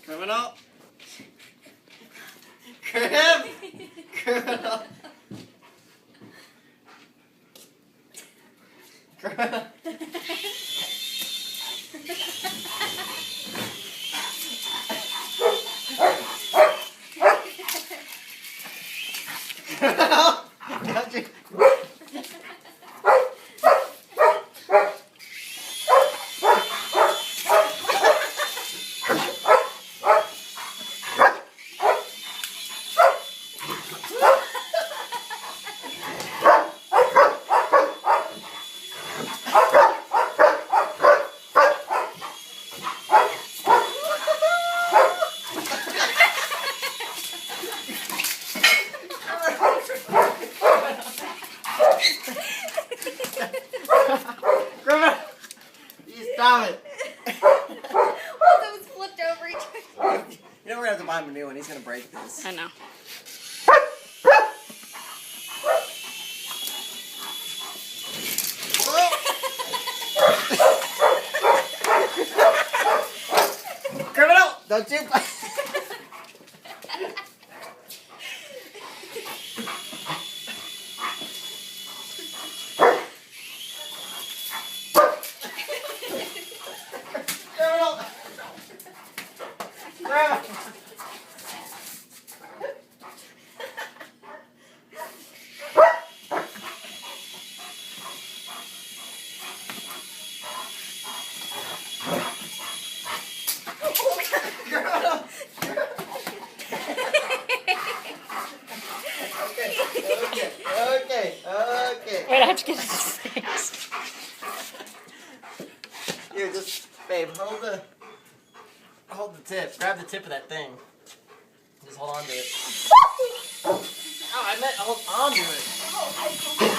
Criminal. Criminal. Criminal. Got you. Stop it! Well, it was flipped over each other. You know we're gonna have to buy him a new one. He's gonna break this. I know. Criminal! Don't you? Okay. Wait, I have to get his face. Here, just, babe, hold the tip. Grab the tip of that thing. Just hold on to it. Oh, I meant hold on to it.